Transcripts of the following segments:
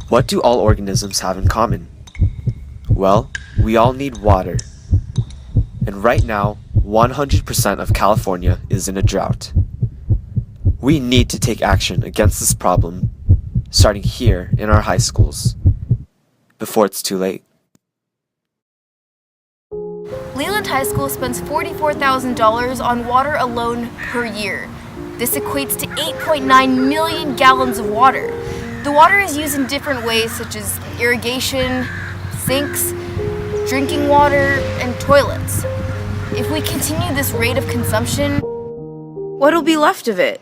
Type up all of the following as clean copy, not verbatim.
What do all organisms have in common? Well, we all need water. And right now, 100% of California is in a drought. We need to take action against this problem, starting here in our high schools, before it's too late. Leland High School spends $44,000 on water alone per year. This equates to 8.9 million gallons of water. The water is used in different ways such as irrigation, sinks, drinking water, and toilets. If we continue this rate of consumption, what'll be left of it?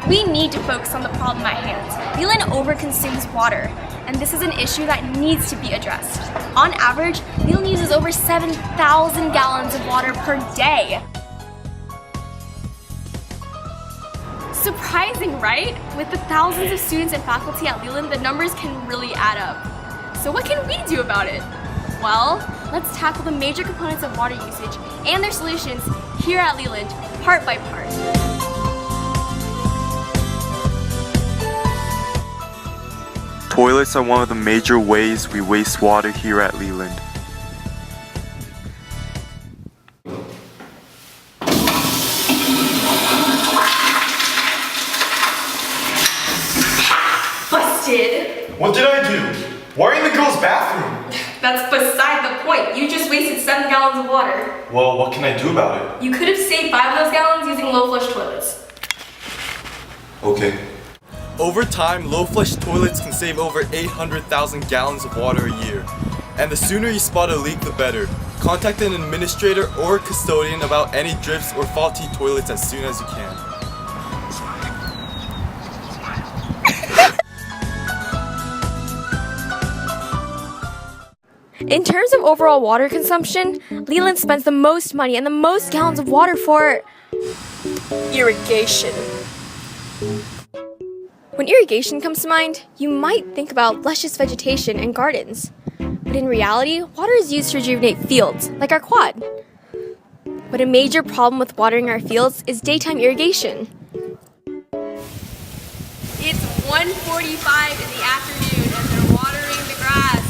We need to focus on the problem at hand. Leland overconsumes water, and this is an issue that needs to be addressed. On average, Leland uses over 7,000 gallons of water per day. Surprising, right? With the thousands of students and faculty at Leland, the numbers can really add up. So what can we do about it? Well, let's tackle the major components of water usage and their solutions here at Leland, part by part. Toilets are one of the major ways we waste water here at Leland. Busted! What did I do? Why are you in the girls' bathroom? That's beside the point. You just wasted 7 gallons of water. Well, what can I do about it? You could have saved 5 of those gallons using low-flush toilets. Okay. Over time, low-flush toilets can save over 800,000 gallons of water a year. And the sooner you spot a leak, the better. Contact an administrator or custodian about any drips or faulty toilets as soon as you can. In terms of overall water consumption, Leland spends the most money and the most gallons of water for irrigation. When irrigation comes to mind, you might think about luscious vegetation and gardens. But in reality, water is used to rejuvenate fields, like our quad. But a major problem with watering our fields is daytime irrigation. It's 1:45 in the afternoon and they're watering the grass.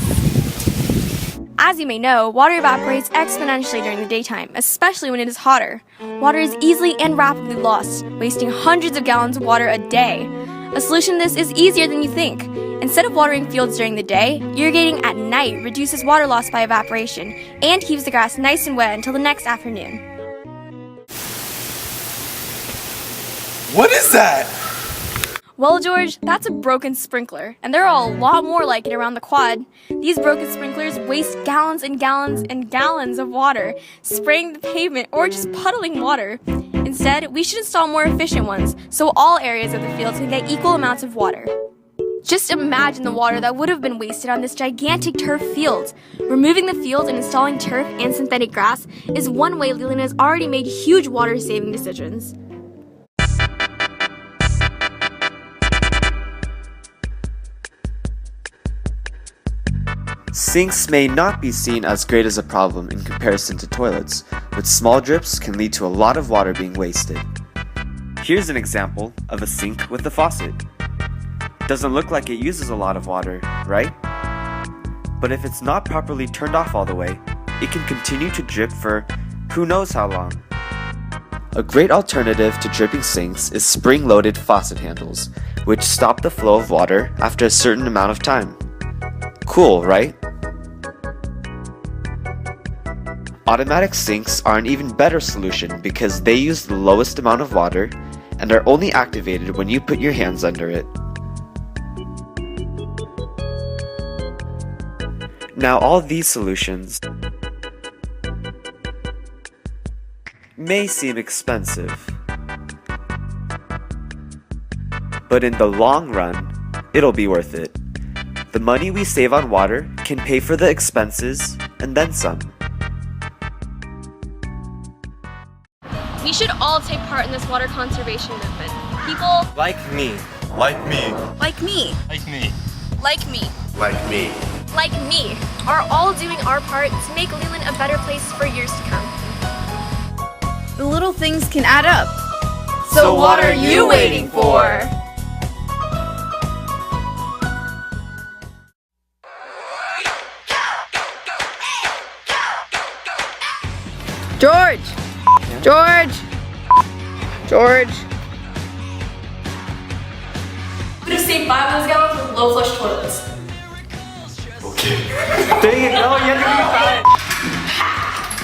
As you may know, water evaporates exponentially during the daytime, especially when it is hotter. Water is easily and rapidly lost, wasting hundreds of gallons of water a day. A solution to this is easier than you think. Instead of watering fields during the day, irrigating at night reduces water loss by evaporation and keeps the grass nice and wet until the next afternoon. What is that? Well, George, that's a broken sprinkler, and there are a lot more like it around the quad. These broken sprinklers waste gallons and gallons and gallons of water, spraying the pavement or just puddling water. Instead, we should install more efficient ones, so all areas of the fields can get equal amounts of water. Just imagine the water that would have been wasted on this gigantic turf field. Removing the field and installing turf and synthetic grass is one way Leland has already made huge water-saving decisions. Sinks may not be seen as great as a problem in comparison to toilets, but small drips can lead to a lot of water being wasted. Here's an example of a sink with a faucet. Doesn't look like it uses a lot of water, right? But if it's not properly turned off all the way, it can continue to drip for who knows how long. A great alternative to dripping sinks is spring-loaded faucet handles, which stop the flow of water after a certain amount of time. Cool, right? Automatic sinks are an even better solution because they use the lowest amount of water and are only activated when you put your hands under it. Now, all these solutions may seem expensive, but in the long run, it'll be worth it. The money we save on water can pay for the expenses and then some. We should all take part in this water conservation movement. People Like me. Like me. like me. Like me. Like me. Like me. like me, are all doing our part to make Leland a better place for years to come. The little things can add up. So what are you waiting for? George! George! George! Could have saved 5 of those gallons with low flush toilets. Okay. Dang it, no, you have to be fine.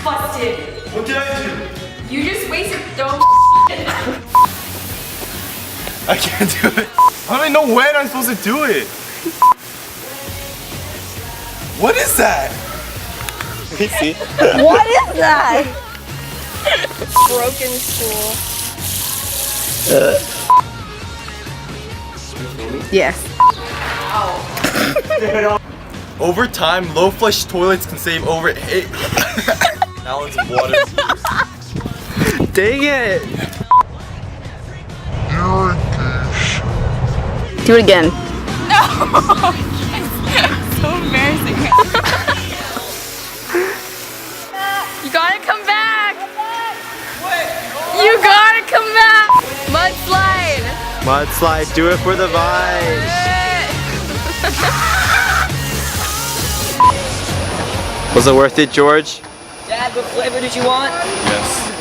Busted. What did I do? You just wasted dumb I can't do it. How do I know when I'm supposed to do it? What is that? Let me see. What is that? Broken stool. Yes. Over time, low flush toilets can save over 8 gallons of water. Dang it. Do it again. So embarrassing. You gotta come back! You gotta come back! Mudslide! Mudslide, do it for the vibes. Was it worth it, George? Dad, what flavor did you want? Yes.